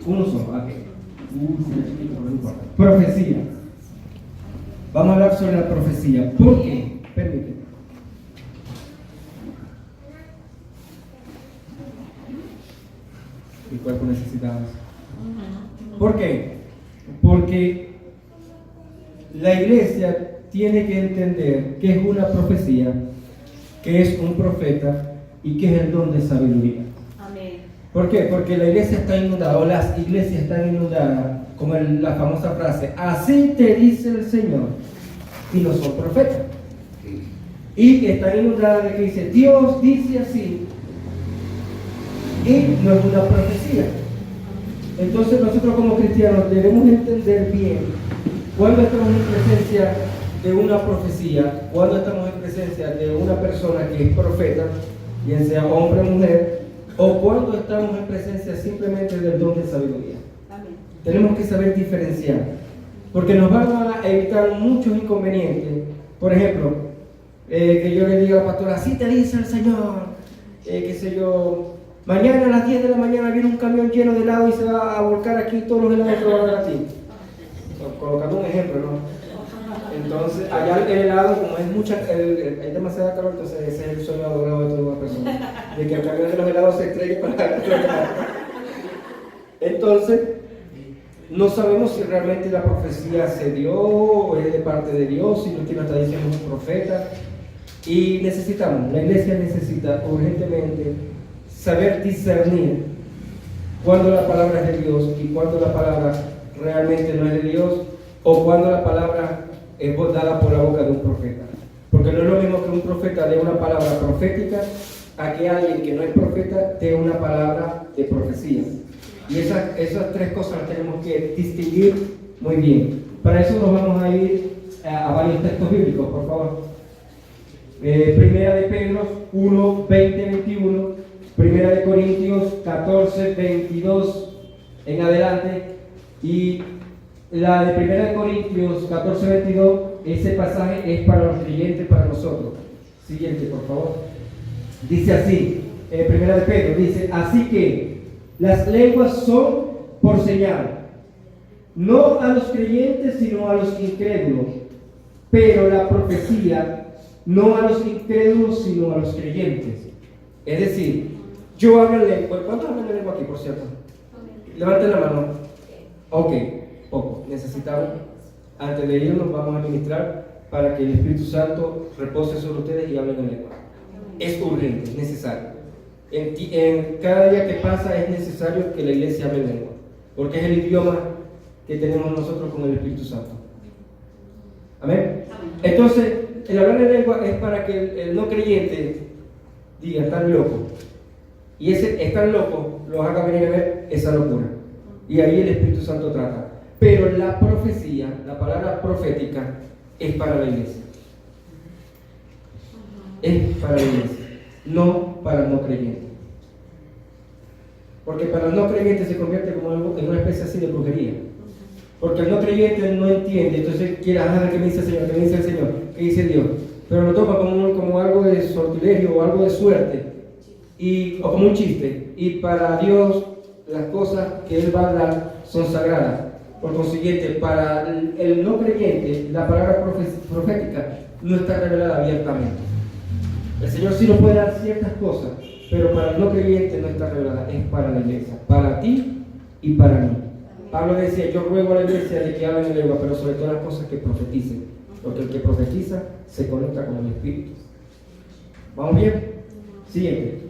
Uno solo, ok. Profecía. Vamos a hablar sobre la profecía. ¿Por qué? Permíteme. Mi cuerpo necesita eso. ¿Por qué? Porque la iglesia tiene que entender que es una profecía, que es un profeta y que es el don de sabiduría. Amén. ¿Por qué? Porque la iglesia está inundada, o las iglesias están inundadas con la famosa frase, así te dice el Señor, y no son profetas. Y están inundadas de que dice, Dios dice así, y no es una profecía. Entonces nosotros como cristianos debemos entender bien cuando estamos en presencia de una profecía, cuando estamos en presencia de una persona que es profeta, bien sea hombre o mujer, o cuando estamos en presencia simplemente del don de sabiduría. Amén. Tenemos que saber diferenciar, porque nos van a evitar muchos inconvenientes. Por ejemplo, que yo le diga a la pastora, así te dice el Señor, qué sé yo, mañana a las 10 de la mañana viene un camión lleno de helado y se va a volcar aquí todos los helados que van a dar a ti. Colocando un ejemplo, ¿no? Entonces, allá el helado, como es mucha, hay demasiada calor, entonces ese es el sueño adorado de toda una persona, de que el camión de los helados se estrelle para Entonces, no sabemos si realmente la profecía se dio o es de parte de Dios, si lo que nos está diciendo un profeta. Y necesitamos, la iglesia necesita urgentemente saber discernir cuando la palabra es de Dios y cuando la palabra realmente no es de Dios, o cuando la palabra es dada por la boca de un profeta. Porque no es lo mismo que un profeta dé una palabra profética a que alguien que no es profeta dé una palabra de profecía. Y esas tres cosas las tenemos que distinguir muy bien. Para eso nos vamos a ir a varios textos bíblicos, por favor. Primera de Pedro 1, 20, 21. Primera de Corintios 14, 22 en adelante. Y la de Primera de Corintios 14, 22, ese pasaje es para los creyentes, para nosotros. Siguiente, por favor. Dice así, Primera de Pedro, dice, así que las lenguas son por señal, no a los creyentes, sino a los incrédulos, pero la profecía no a los incrédulos, sino a los creyentes. Es decir, yo hablo en lengua. ¿Cuántos hablan en lengua aquí, por cierto? Levanten la mano. Ok, poco. Necesitamos, antes de irnos, vamos a ministrar para que el Espíritu Santo repose sobre ustedes y hablen en lengua. Es urgente, es necesario. En cada día que pasa es necesario que la iglesia hable en lengua, porque es el idioma que tenemos nosotros con el Espíritu Santo. Amén. Entonces, el hablar en lengua es para que el no creyente diga, están locos. Y ese estar loco los haga venir a ver esa locura. Y ahí el Espíritu Santo trata. Pero la profecía, la palabra profética, es para la iglesia. Es para la iglesia, no para el no creyente. Porque para el no creyente se convierte como algo, en una especie así de brujería. Porque el no creyente no entiende, entonces quiere, ¿qué me dice el Señor? ¿Qué me dice el Señor? ¿Qué dice Dios? Pero lo toma como algo de sortilegio o algo de suerte, o como un chiste. Y para Dios las cosas que Él va a hablar son sagradas. Por consiguiente, para el no creyente, la palabra profética no está revelada abiertamente. El Señor sí nos puede dar ciertas cosas, pero para el no creyente no está revelada, es para la iglesia, para ti y para mí. Pablo decía, yo ruego a la iglesia de que hablen en lengua, pero sobre todas las cosas que profeticen, porque el que profetiza se conecta con el Espíritu. ¿Vamos bien? Siguiente.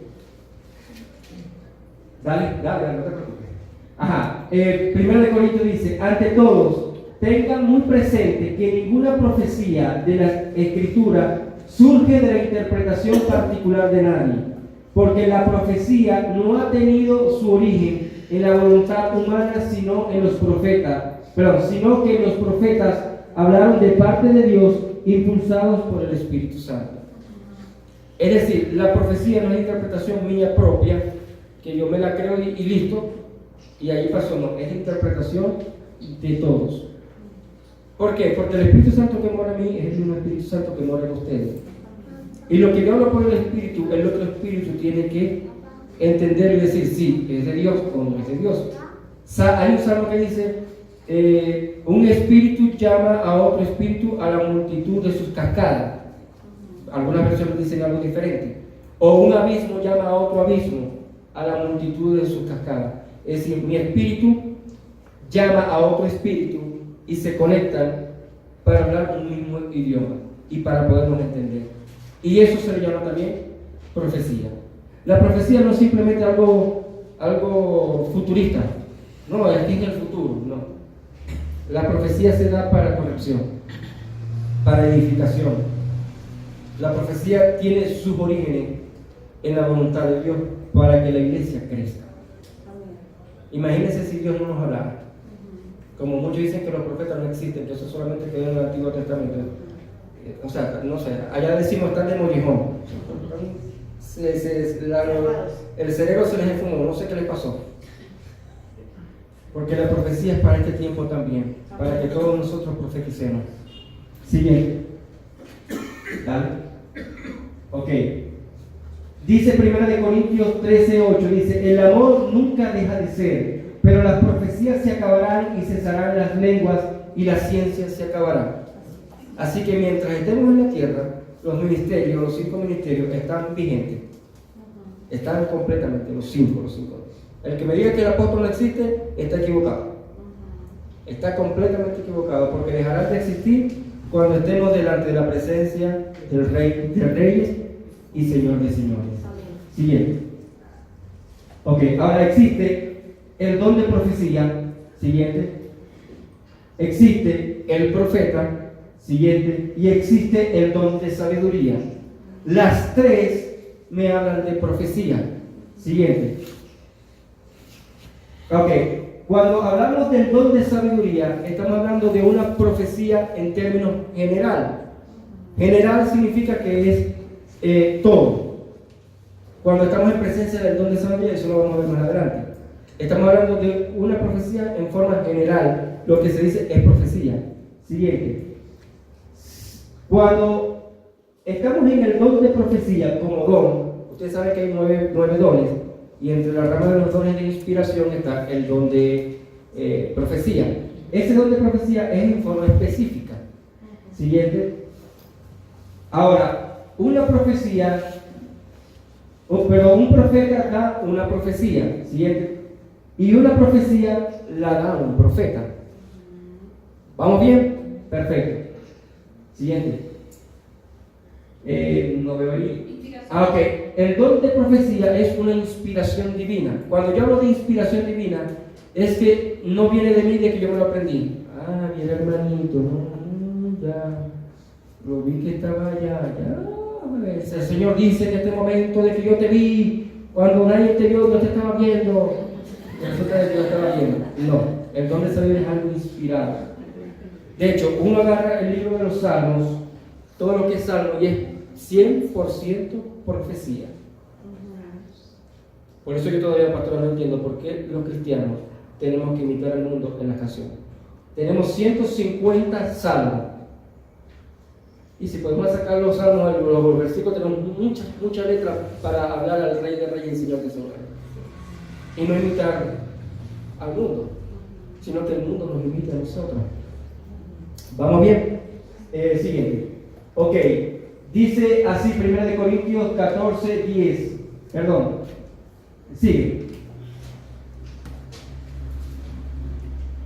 Dale, no te preocupes. Primero de Corintios dice, ante todos, tengan muy presente que ninguna profecía de la Escritura surge de la interpretación particular de nadie, porque la profecía no ha tenido su origen en la voluntad humana, sino que los profetas hablaron de parte de Dios, impulsados por el Espíritu Santo. Es decir, la profecía no es interpretación mía propia, que yo me la creo y listo, y ahí pasó, no, es interpretación de todos. ¿Por qué? Porque el Espíritu Santo que mora en mí es el mismo Espíritu Santo que mora en ustedes. Y lo que yo hablo por el Espíritu, el otro Espíritu tiene que entender y decir, sí, es de Dios o no es de Dios. Hay un salmo que dice, un espíritu llama a otro espíritu a la multitud de sus cascadas. Algunas versiones dicen algo diferente. O un abismo llama a otro abismo a la multitud de sus cascadas. Es decir, mi espíritu llama a otro espíritu y se conectan para hablar un mismo idioma y para podernos entender. Y eso se le llama también profecía. La profecía no es simplemente algo futurista, no, es en el futuro, no. La profecía se da para corrección, para edificación. La profecía tiene sus orígenes en la voluntad de Dios para que la iglesia crezca. Imagínense si Dios no nos hablara. Como muchos dicen que los profetas no existen, que eso solamente quedó en el Antiguo Testamento. O sea, no sé, allá decimos están de mollejón. El cerebro se les enfumó, no sé qué les pasó. Porque la profecía es para este tiempo también, para que todos nosotros profeticemos. Siguiente. ¿Dale? Ok. Dice 1 Corintios 13:8, dice, el amor nunca deja de ser, pero las profecías se acabarán y cesarán las lenguas y la ciencia se acabará. Así que mientras estemos en la tierra, los 5 ministerios están vigentes. Están completamente, los cinco. El que me diga que el apóstol no existe, está equivocado. Está completamente equivocado, porque dejarán de existir cuando estemos delante de la presencia del Rey de Reyes y Señor de Señores. Siguiente. Ok, ahora existe el don de profecía. Siguiente. Existe el profeta. Siguiente. Y existe el don de sabiduría. Las tres me hablan de profecía. Siguiente. Ok, cuando hablamos del don de sabiduría, estamos hablando de una profecía en términos general. General significa que es todo. Cuando estamos en presencia del don de sabiduría, eso lo vamos a ver más adelante. Estamos hablando de una profecía en forma general. Lo que se dice es profecía. Siguiente. Cuando estamos en el don de profecía como don, ustedes saben que hay nueve dones, y entre la rama de los dones de inspiración está el don de profecía. Ese don de profecía es en forma específica. Siguiente. Ahora, una profecía, pero un profeta da una profecía. Siguiente. Y una profecía la da un profeta. ¿Vamos bien? Perfecto. Siguiente. No veo ahí. Ok. El don de profecía es una inspiración divina. Cuando yo hablo de inspiración divina, es que no viene de mí, de que yo me lo aprendí. Ah, mira hermanito, ya lo vi que estaba allá. El Señor dice en este momento de que yo te vi, cuando nadie te vio, no te estaba viendo. Resulta que yo estaba viendo. No, el don de sabiduría es algo inspirado. De hecho, uno agarra el libro de los Salmos, todo lo que es Salmo, y es 100% profecía. Por eso yo todavía, pastor, no entiendo por qué los cristianos tenemos que imitar al mundo en las canciones. Tenemos 150 salmos. Y si podemos sacar los salmos, los versículos, tenemos muchas letras para hablar al Rey de Reyes y Señor de Señores. Y no imitar al mundo, sino que el mundo nos imita a nosotros. ¿Vamos bien? Siguiente. Ok. Dice así 1 Corintios 14:10. Perdón. Sigue.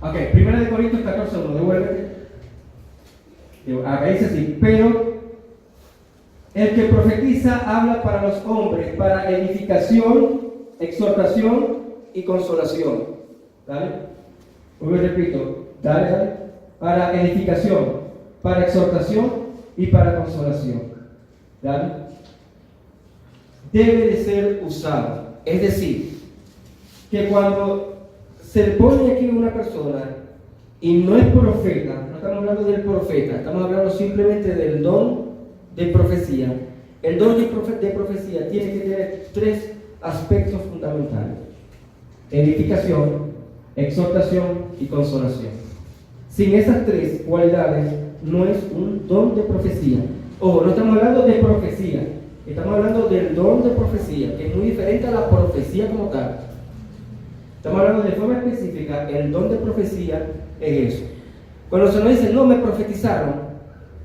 Ok, 1 Corintios 14:1. Devuélvete. Acá dice así. Pero el que profetiza habla para los hombres, para edificación, exhortación y consolación. ¿Dale? Hoy repito. Dale. Para edificación, para exhortación y para consolación. ¿Dale? Debe de ser usado. Es decir, que cuando se pone aquí una persona y no es profeta, no estamos hablando del profeta, estamos hablando simplemente del don de profecía. El don de profecía tiene que tener tres aspectos fundamentales: edificación, exhortación y consolación. Sin esas tres cualidades no es un don de profecía. Ojo, no estamos hablando de profecía, estamos hablando del don de profecía, que es muy diferente a la profecía como tal. Estamos hablando de forma específica, el don de profecía es eso. Cuando se nos dice no me profetizaron,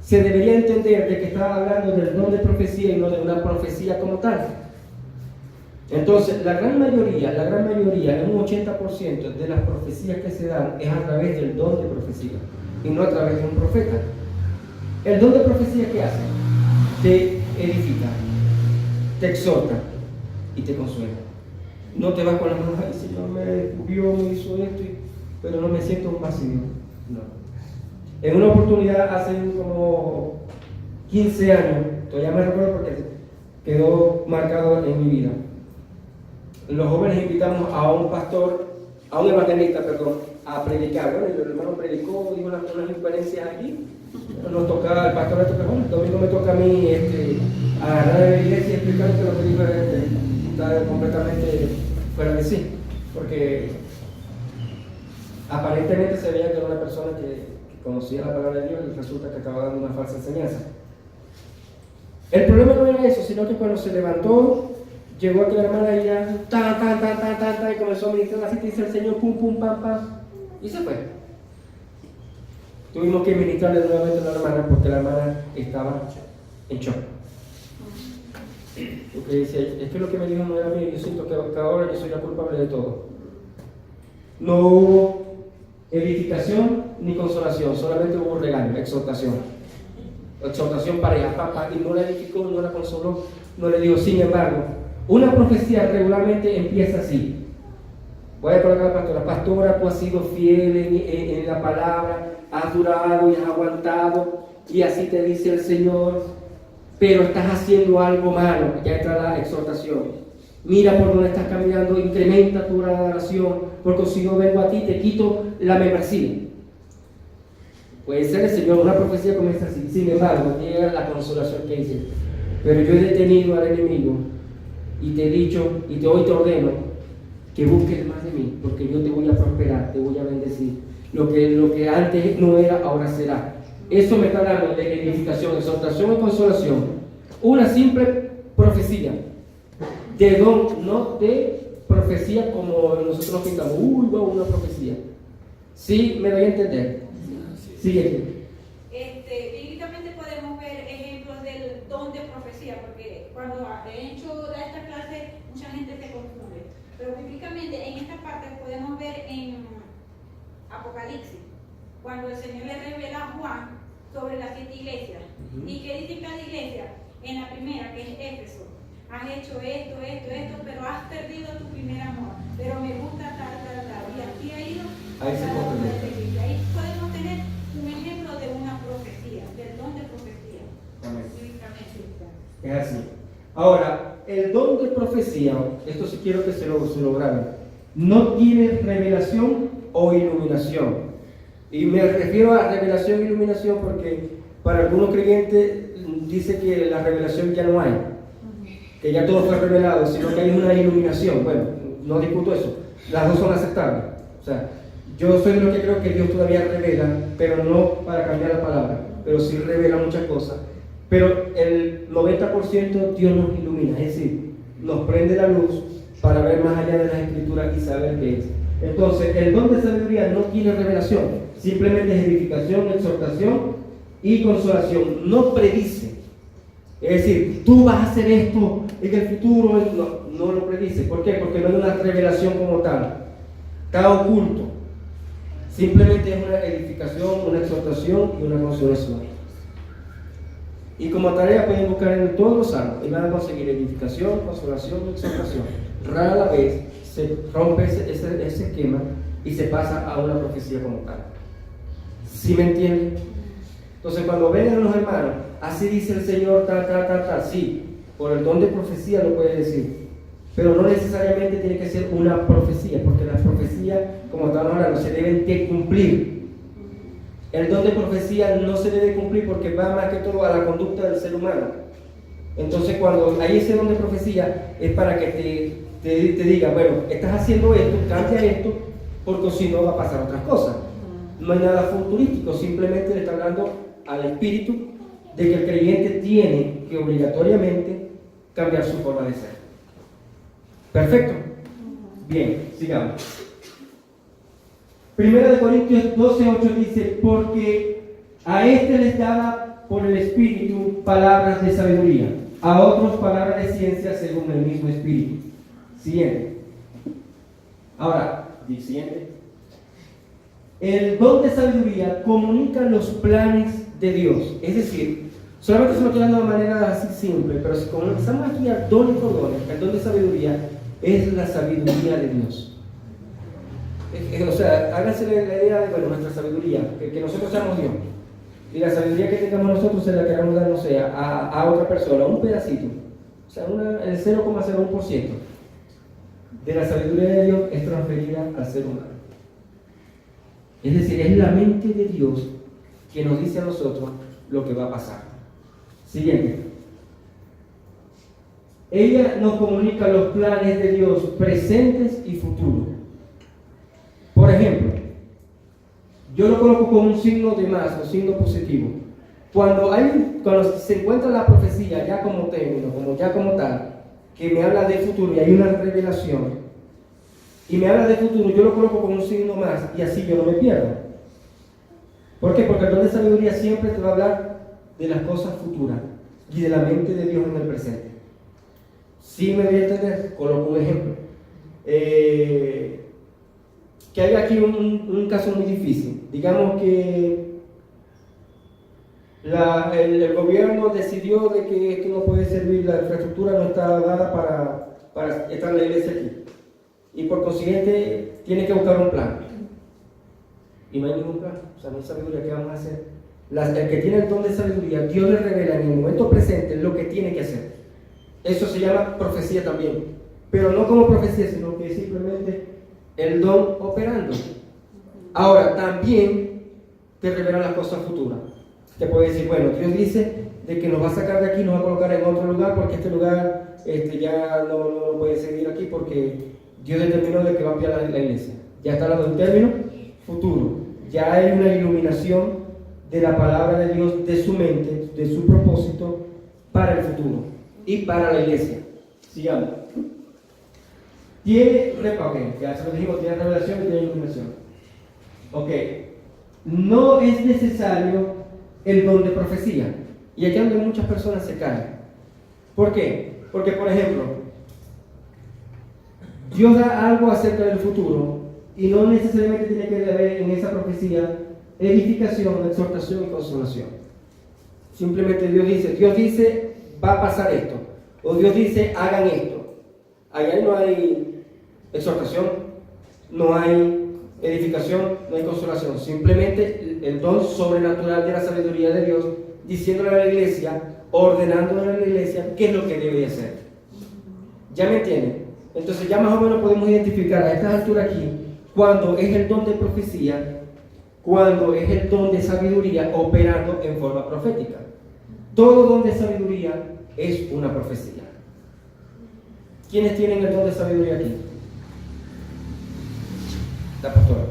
se debería entender de que estaba hablando del don de profecía y no de una profecía como tal. Entonces, la gran mayoría, un 80% de las profecías que se dan es a través del don de profecía y no a través de un profeta. El don de profecía, ¿qué hace? Te edifica, te exhorta y te consuela. No te vas con las manos, ay, Señor me vio, me hizo esto, pero no me siento un vacío. No. En una oportunidad, hace como 15 años, todavía me recuerdo porque quedó marcado en mi vida. Los jóvenes invitamos a un pastor, a un evangelista, a predicar. Bueno, el hermano predicó, dijo unas inferencias aquí. Nos toca, el pastor le toca, bueno, el domingo me toca a mí agarrar de la iglesia y explicar que lo que dijo está completamente fuera de sí. Porque aparentemente se veía que era una persona que conocía la palabra de Dios y resulta que estaba dando una falsa enseñanza. El problema no era eso, sino que cuando se levantó, llegó aquella hermana y ya, y comenzó a ministrar así, te dice el Señor, pum, pum, pam, pam, y se fue. Tuvimos que ministrarle nuevamente a la hermana porque la hermana estaba en shock. Porque dice, es que lo que me dijo no era mío, yo siento que ahora yo soy la culpable de todo. No hubo edificación ni consolación, solamente hubo regaño, exhortación. Exhortación para ella, papá, y no la edificó, no la consoló, no le dijo, sin embargo, una profecía regularmente empieza así. Voy a colocar a la pastora, tú has sido fiel en la palabra, has durado y has aguantado, y así te dice el Señor, pero estás haciendo algo malo. Ya entra la exhortación. Mira por dónde estás caminando, incrementa tu oración, porque si no vengo a ti te quito la membresía. Puede ser el Señor, una profecía comienza así. Sin embargo, llega la consolación que dice, pero yo he detenido al enemigo y te he dicho, y hoy te ordeno que busques más de mí, porque yo te voy a prosperar, te voy a bendecir. Lo que antes no era, ahora será. Eso me está hablando de edificación, exhortación y consolación. Una simple profecía, de don, no de profecía como nosotros pintamos. Una profecía. ¿Sí me doy a entender? Siguiente. Bíblicamente podemos ver ejemplos del don de profecía, porque cuando de hecho da esta clase mucha gente se confunde. Pero bíblicamente en esta parte podemos ver en Apocalipsis, cuando el Señor le revela a Juan sobre las 7 iglesias. ¿Y qué dice cada iglesia? En la primera, que es Éfeso, has hecho esto, pero has perdido tu primer amor. Pero me gusta tal. Y aquí ha ido. Ahí podemos tener un ejemplo de una profecía, del don de profecía. Amén. Es así. Ahora, el don de profecía, esto sí quiero que se lo graben, no tiene revelación o iluminación. Y me refiero a revelación e iluminación porque para algunos creyentes dice que la revelación ya no hay, que ya todo fue revelado, sino que hay una iluminación. Bueno, no discuto eso, las dos son aceptables. O sea, yo soy de lo que creo que Dios todavía revela, pero no para cambiar la palabra, pero sí revela muchas cosas. Pero el 90% Dios nos ilumina, es decir, nos prende la luz para ver más allá de las escrituras y saber qué es. Entonces, el don de sabiduría no tiene revelación, simplemente es edificación, exhortación y consolación. No predice. Es decir, tú vas a hacer esto en el futuro, no lo predice. ¿Por qué? Porque no es una revelación como tal. Está oculto. Simplemente es una edificación, una exhortación y una consolación. Y como tarea pueden buscar en todos los salmos y van a conseguir edificación, consolación y exhortación. Rara la vez se rompe ese esquema y se pasa a una profecía como tal. ¿Sí me entienden? Entonces cuando vengan los hermanos, así dice el Señor, tal, sí, por el don de profecía lo puede decir, pero no necesariamente tiene que ser una profecía, porque las profecías, como estamos hablando, se deben de cumplir. El don de profecía no se debe cumplir porque va más que todo a la conducta del ser humano. Entonces cuando hay ese don de profecía es para que te diga, bueno, estás haciendo esto, cambia esto, porque si no va a pasar otras cosas. No hay nada futurístico, simplemente le está hablando al espíritu de que el creyente tiene que obligatoriamente cambiar su forma de ser. ¿Perfecto? Bien, sigamos. Primera de Corintios 12:8 dice, porque a este les daba por el Espíritu palabras de sabiduría, a otros palabras de ciencia según el mismo Espíritu. Siguiente. Ahora, siguiente. El don de sabiduría comunica los planes de Dios. Es decir, solamente se lo estoy dando de manera así simple, pero si comenzamos aquí a don por don, el don de sabiduría es la sabiduría de Dios. O sea, háganse la idea de nuestra sabiduría, que nosotros seamos Dios. Y la sabiduría que tengamos nosotros se la queramos dar, no sé, a otra persona, un pedacito. O sea, el 0,01% de la sabiduría de Dios es transferida al ser humano. Es decir, es la mente de Dios que nos dice a nosotros lo que va a pasar. Siguiente. Ella nos comunica los planes de Dios presentes y futuros. Por ejemplo, yo lo coloco como un signo de más, un signo positivo. Cuando se encuentra la profecía ya como término, como tal, que me habla de futuro y hay una revelación, y me habla de futuro, yo lo coloco como un signo más y así yo no me pierdo. ¿Por qué? Porque el don de sabiduría siempre te va a hablar de las cosas futuras y de la mente de Dios en el presente. Si me voy a entender, coloco un ejemplo. Que hay aquí un caso muy difícil. Digamos que el gobierno decidió de que esto no puede servir, la infraestructura no está dada para estar la iglesia aquí. Y por consiguiente tiene que buscar un plan. Y no hay ningún plan, o sea, no hay sabiduría. ¿Qué vamos a hacer? El que tiene el don de sabiduría, Dios le revela en el momento presente lo que tiene que hacer. Eso se llama profecía también, pero no como profecía, sino que simplemente el don operando. Ahora, también te revela las cosas futuras. Te puede decir, bueno, Dios dice de que nos va a sacar de aquí, nos va a colocar en otro lugar, porque este lugar ya no puede seguir aquí, porque Dios determinó de que va a enviar la iglesia. Ya está hablando de un término futuro. Ya hay una iluminación de la palabra de Dios, de su mente, de su propósito para el futuro y para la iglesia. Sigamos. Ya se lo dijimos, tiene revelación y tiene iluminación. Ok. No es necesario el don de profecía. Y aquí es donde muchas personas se caen. ¿Por qué? Porque, por ejemplo, Dios da algo acerca del futuro y no necesariamente tiene que haber en esa profecía edificación, exhortación y consolación. Simplemente Dios dice, va a pasar esto. O Dios dice, hagan esto. Allá no hay exhortación, no hay edificación, no hay consolación. Simplemente el don sobrenatural de la sabiduría de Dios, diciéndole a la iglesia, ordenándole a la iglesia qué es lo que debe de hacer. ¿Ya me entienden? Entonces ya más o menos podemos identificar a esta altura aquí cuando es el don de profecía, cuando es el don de sabiduría operando en forma profética. Todo don de sabiduría es una profecía. ¿Quiénes tienen el don de sabiduría aquí? La pastora.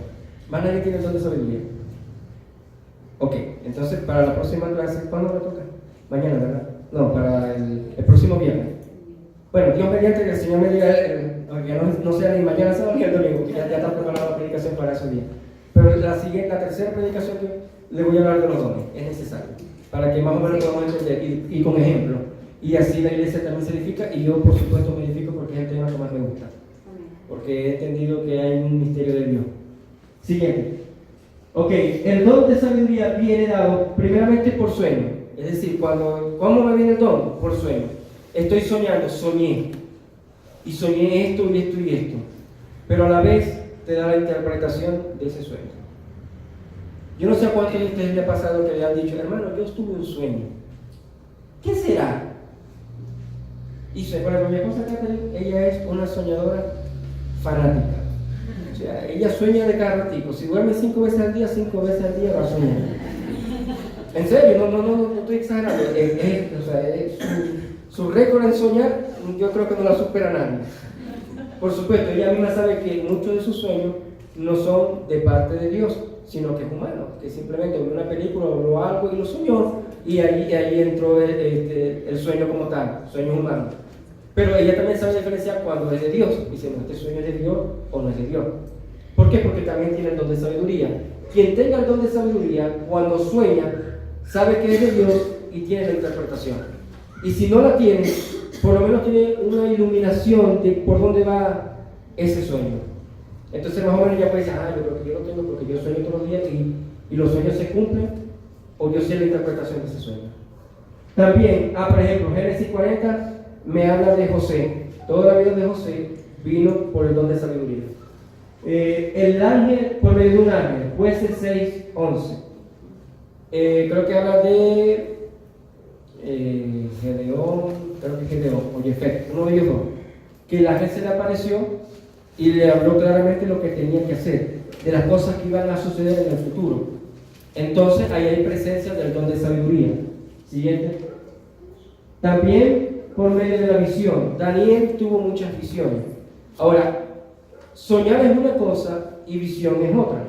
¿Más nadie tiene el don de sabiduría? Ok, entonces para la próxima clase, ¿cuándo me toca? Mañana, ¿verdad? No, para el próximo viernes. Bueno, Dios mediante que el Señor me diga, que no sea ni mañana sábado ni el domingo, que ya está preparada la predicación para ese día. Pero la tercera predicación que le voy a hablar de los dones, es necesario, para que más o menos podamos entender y con ejemplo. Y así la iglesia también se edifica, y yo por supuesto me edifico porque es el tema que más me gusta. Porque he entendido que hay un misterio de Dios. Siguiente. Ok, el don de sabiduría viene dado primeramente por sueño. Es decir, ¿cómo me viene el don? Por sueño. Estoy soñando, soñé. Y soñé esto y esto y esto. Pero a la vez te da la interpretación de ese sueño. Yo no sé a cuántos de ustedes le ha pasado que le han dicho, hermano, yo tuve un sueño. ¿Qué será? Y por ejemplo, mi esposa Catherine, ella es una soñadora fanática. O sea, ella sueña de cada ratito. Si duerme 5 veces al día, 5 veces al día va a soñar. En serio, no estoy exagerando. Su récord en soñar, yo creo que no la supera nadie. Por supuesto, ella misma sabe que muchos de sus sueños no son de parte de Dios, sino que es humano, que simplemente vio una película o vio algo y lo soñó, y ahí entró el sueño como tal, sueño humano. Pero ella también sabe diferenciar cuando es de Dios, diciendo, este sueño es de Dios o no es de Dios. ¿Por qué? Porque también tiene el don de sabiduría. Quien tenga el don de sabiduría, cuando sueña, sabe que es de Dios y tiene la interpretación. Y si no la tiene, por lo menos tiene una iluminación de por dónde va ese sueño. Entonces más o menos ya puede decir, yo creo que yo lo tengo porque yo sueño todos los días y los sueños se cumplen, o yo sé la interpretación de ese sueño. También, por ejemplo, Génesis 40 me habla de José. Toda la vida de José vino por el don de sabiduría. El ángel, por medio de un ángel, Jueces 6:11. Creo que habla de Gedeón, o Jefet, uno de ellos dos, que el ángel se le apareció y le habló claramente lo que tenía que hacer, de las cosas que iban a suceder en el futuro. Entonces ahí hay presencia del don de sabiduría. Siguiente. También por medio de la visión. Daniel tuvo muchas visiones. Ahora, soñar es una cosa y visión es otra.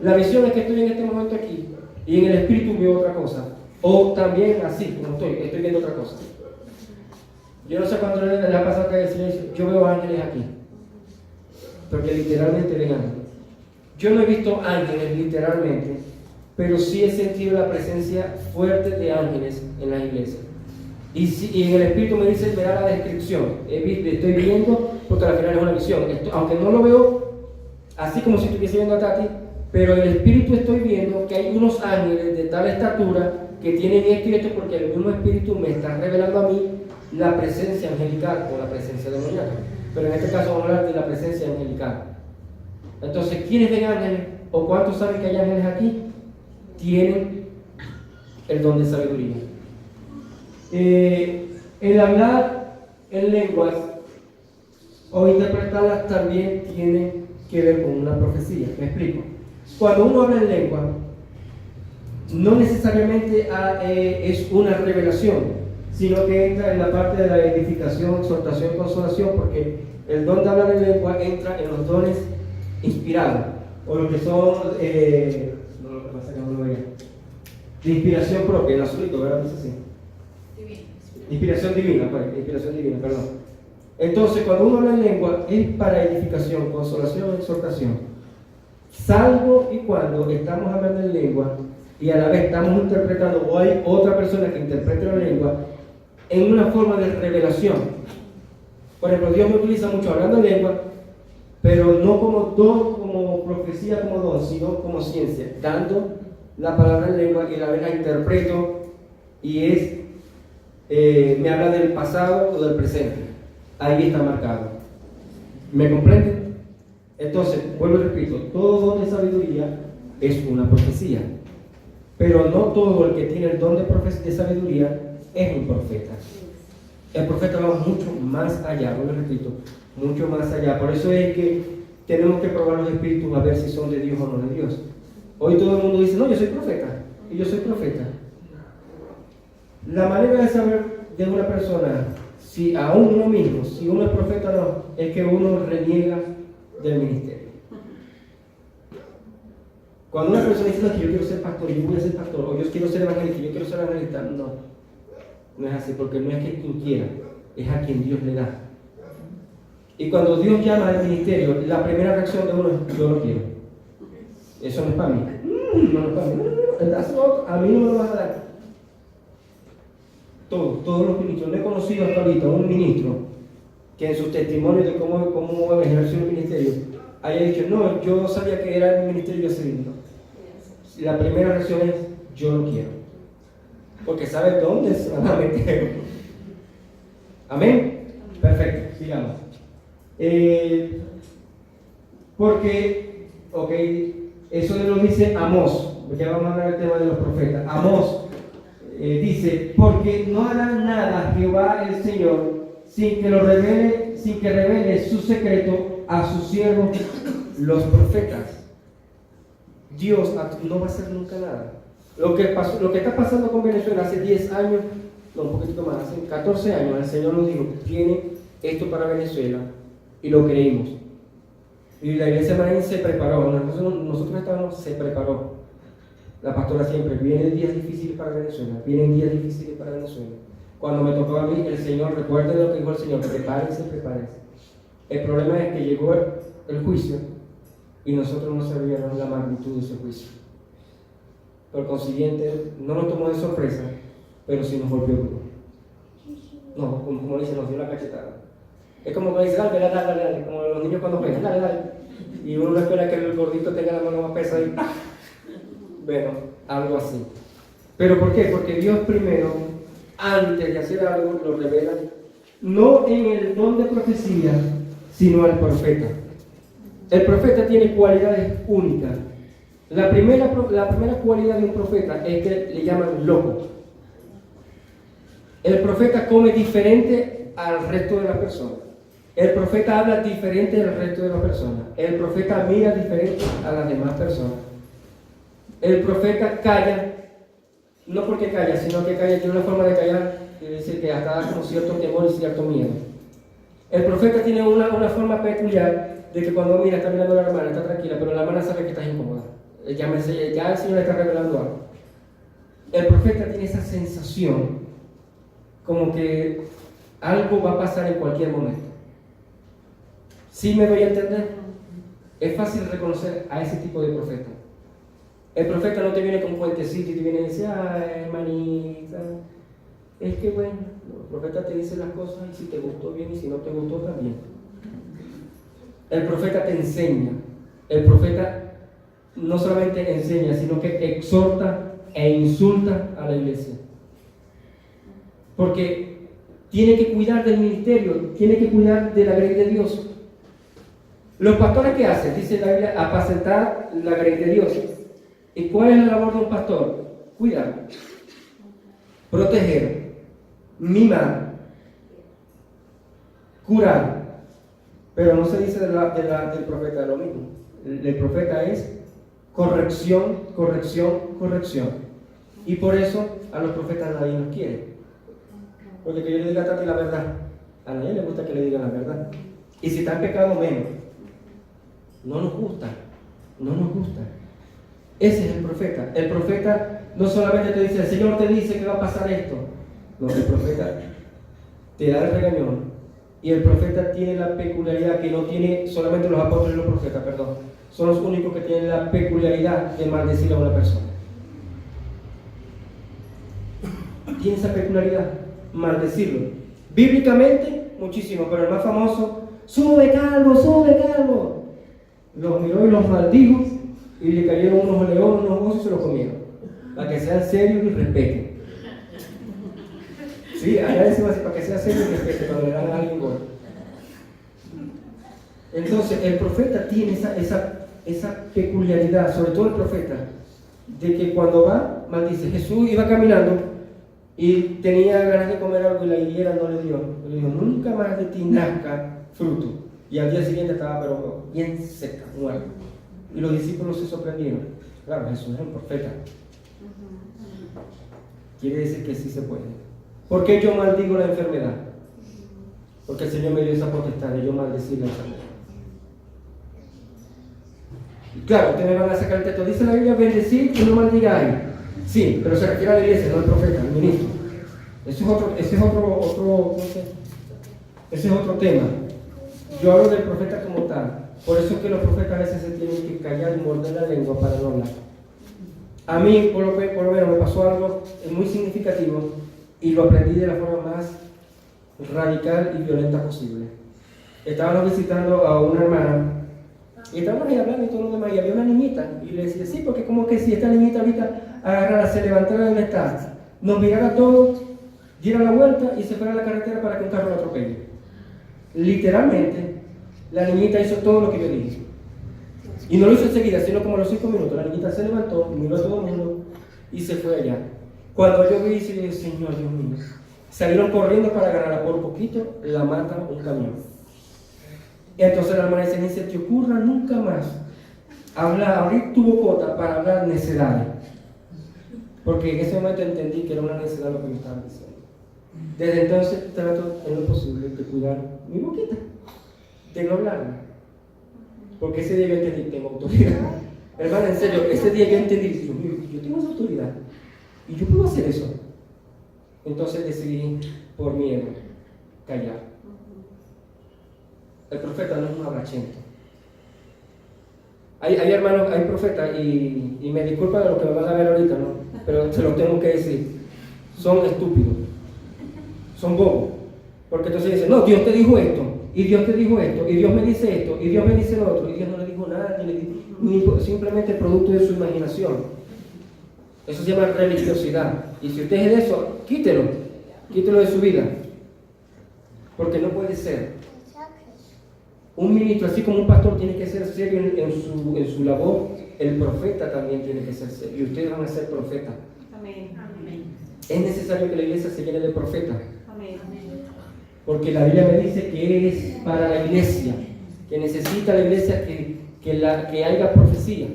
La visión es que estoy en este momento aquí y en el espíritu veo otra cosa. O también así, como estoy viendo otra cosa. Yo no sé cuándo le ha pasado que el Señor dice, yo veo ángeles aquí. Porque literalmente ven ángeles. Yo no he visto ángeles literalmente, pero sí he sentido la presencia fuerte de ángeles en las iglesias. Y en el espíritu me dice, verá la descripción. Estoy viendo, porque al final es una visión. Aunque no lo veo así como si estuviese viendo a Tati, pero en el espíritu estoy viendo que hay unos ángeles de tal estatura que tienen esto y esto, porque el mismo espíritu me está revelando a mí la presencia angelical o la presencia demoníaca. Pero en este caso vamos a hablar de la presencia angelical. Entonces, ¿quiénes ven ángeles o cuántos saben que hay ángeles aquí? Tienen el don de sabiduría. El hablar en lenguas o interpretarlas también tiene que ver con una profecía. Me explico. Cuando uno habla en lengua, no necesariamente es una revelación, sino que entra en la parte de la edificación, exhortación y consolación, porque el don de hablar en lengua entra en los dones inspirados, o lo que son, lo que pasa que no lo veía, de inspiración propia, el azulito, ¿verdad? Dice así. Inspiración divina, perdón. Entonces, cuando uno habla en lengua, es para edificación, consolación, exhortación. Salvo y cuando estamos hablando en lengua y a la vez estamos interpretando, o hay otra persona que interprete la lengua, en una forma de revelación. Por ejemplo, Dios me utiliza mucho hablando en lengua, pero no como don, como profecía, como don, sino como ciencia, dando la palabra en lengua y a la vez la interpreto y me habla del pasado o del presente. Ahí está marcado. ¿Me comprenden? Entonces, vuelvo y repito, todo don de sabiduría es una profecía, pero no todo el que tiene el don de sabiduría es un profeta. El profeta va mucho más allá, vuelvo y repito, mucho más allá. Por eso es que tenemos que probar los espíritus a ver si son de Dios o no de Dios. Hoy todo el mundo dice, no, yo soy profeta, y yo soy profeta. La manera de saber de una persona, si a uno mismo, si uno es profeta o no, es que uno reniega del ministerio. Cuando una persona dice que yo quiero ser pastor, yo voy a ser pastor, o yo quiero ser evangelista, yo quiero ser evangelista, no es así, porque no es que quien quiera, es a quien Dios le da. Y cuando Dios llama al ministerio, la primera reacción de uno es, yo lo quiero. Eso no es para mí. No es para mí. A mí no me lo vas a dar. Todos los ministros. No he conocido hasta ahorita un ministro que en sus testimonios de cómo ejerció el ministerio haya dicho, no, yo sabía que era el ministerio yo servindo. La primera reacción es, yo lo quiero. Porque sabe dónde se van a meter. ¿Amén? Perfecto, sigamos. Porque, eso lo dice Amós. Ya vamos a hablar del tema de los profetas. Amós dice, porque no hará nada Jehová el Señor sin que revele su secreto a sus siervos los profetas. Dios no va a hacer nunca nada. Lo que está pasando con Venezuela hace 10 años, no, un poquito más, hace 14 años, el Señor nos dijo, tiene esto para Venezuela, y lo creímos. Y la iglesia marín se preparó, nosotros se preparó. La pastora siempre, vienen días difíciles para Venezuela, vienen días difíciles para Venezuela. Cuando me tocó a mí, el Señor, recuerden lo que dijo el Señor, prepárense. El problema es que llegó el juicio, y nosotros no sabíamos la magnitud de ese juicio. Por consiguiente, no nos tomó de sorpresa, pero sí nos volvió duro. No, como dice, nos dio la cachetada. Es como que dice, dale, dale, dale, dale, como los niños cuando juegan, dale, dale. Y uno no espera que el gordito tenga la mano más pesada y ¡pah! Bueno, algo así. ¿Pero por qué? Porque Dios primero, antes de hacer algo, lo revela, no en el don de profecía, sino al profeta. El profeta tiene cualidades únicas. La primera cualidad de un profeta es que le llaman loco. El profeta come diferente al resto de las personas. El profeta habla diferente del resto de las personas. El profeta mira diferente a las demás personas. El profeta calla, no porque calla, sino que calla tiene una forma de callar, es decir, que hasta da como cierto temor y cierto miedo. El profeta tiene una forma peculiar de que cuando mira, está mirando a la hermana, está tranquila, pero la hermana sabe que está incómoda. Ya el Señor le está revelando algo. El profeta tiene esa sensación como que algo va a pasar en cualquier momento. ¿Sí me doy a entender? Es fácil reconocer a ese tipo de profeta. El profeta no te viene con cuentecito y te viene y dice, ay, hermanita, es que bueno, el profeta te dice las cosas y si te gustó bien y si no te gustó también. El profeta te enseña. El profeta no solamente enseña, sino que exhorta e insulta a la iglesia. Porque tiene que cuidar del ministerio, tiene que cuidar de la grey de Dios. Los pastores, ¿qué hacen? Dice la Biblia, apacentar la grey de Dios. ¿Y cuál es la labor de un pastor? Cuidar, proteger, mimar, curar. Pero no se dice del profeta lo mismo. El profeta es corrección, corrección, corrección. Y por eso a los profetas nadie los quiere. Porque que yo le diga a Tati la verdad, a nadie le gusta que le digan la verdad. Y si está en pecado, menos. No nos gusta, no nos gusta. Ese es el profeta. El profeta no solamente te dice, el Señor te dice que va a pasar esto. No, el profeta te da el regañón. Y el profeta tiene la peculiaridad que no tiene solamente los apóstoles y los profetas, perdón. Son los únicos que tienen la peculiaridad de maldecir a una persona. Tiene esa peculiaridad, maldecirlo. Bíblicamente, muchísimo, pero el más famoso, sube calvo, sube calvo. Los miró y los maldijo y le cayeron unos leones, unos osos y se los comieron. Para que sean serios y respeten. Sí, allá decimos así, para que sea serio y respeten cuando le dan a alguien gordo. Entonces, el profeta tiene esa peculiaridad, sobre todo el profeta, de que cuando va, maldice. Jesús iba caminando y tenía ganas de comer algo y la higuera no le dio. Le dijo, nunca más de ti nazca fruto. Y al día siguiente estaba pero bien seca, muerta. Y los discípulos se sorprendieron. Claro, Jesús es un profeta. Quiere decir que sí se puede. ¿Por qué yo maldigo la enfermedad? Porque el Señor me dio esa potestad de yo maldecir la enfermedad. Y claro, ustedes me van a sacar el texto. Dice la Biblia, bendecir y no maldigáis. Sí, pero se refiere a la iglesia, no al profeta, al ministro. Ese es otro tema. Yo hablo del profeta como tal. Por eso es que los profetas a veces se tienen que callar y morder la lengua para no hablar. A mí, por lo menos, me pasó algo muy significativo y lo aprendí de la forma más radical y violenta posible. Estábamos visitando a una hermana y estábamos ahí hablando y todo lo demás, y había una niñita y le decía, sí, porque como que si esta niñita ahorita agarrara, se levantara de donde está, nos mirara a todos, diera la vuelta y se fuera a la carretera para que un carro la atropelle. Literalmente, la niñita hizo todo lo que yo dije. Y no lo hizo enseguida, sino como a los 5 minutos. La niñita se levantó, miró a todo el mundo y se fue allá. Cuando yo vi, dije, Señor Dios mío, salieron corriendo para agarrarla. Por poquito la mata un camión. Entonces la hermana dice, ni se te ocurra nunca más abrir tu bocota para hablar necedades. Porque en ese momento entendí que era una necedad lo que me estaban diciendo. Desde entonces trato en lo posible de cuidar mi boquita, de no hablarla. Porque ese día yo entendí que tengo autoridad. Hermana, en serio, ese día yo entendí, Dios mío, yo tengo esa autoridad y yo puedo hacer eso. Entonces decidí, por miedo, callar. El profeta no es un abrachento. Hay hermanos, hay profetas, y me disculpan de lo que me van a ver ahorita, ¿no? Pero se los tengo que decir. Son estúpidos. Son bobos. Porque entonces dicen, no, Dios te dijo esto, y Dios te dijo esto, y Dios me dice esto, y Dios me dice lo otro, y Dios no le dijo nada, ni simplemente producto de su imaginación. Eso se llama religiosidad. Y si usted es de eso, quítelo de su vida. Porque no puede ser. Un ministro, así como un pastor tiene que ser serio en su labor, el profeta también tiene que ser serio. Y ustedes van a ser profetas. Amén. Amén. Es necesario que la iglesia se llene de profetas. Amén. Porque la Biblia me dice que es para la iglesia, que necesita la iglesia que haya profecía.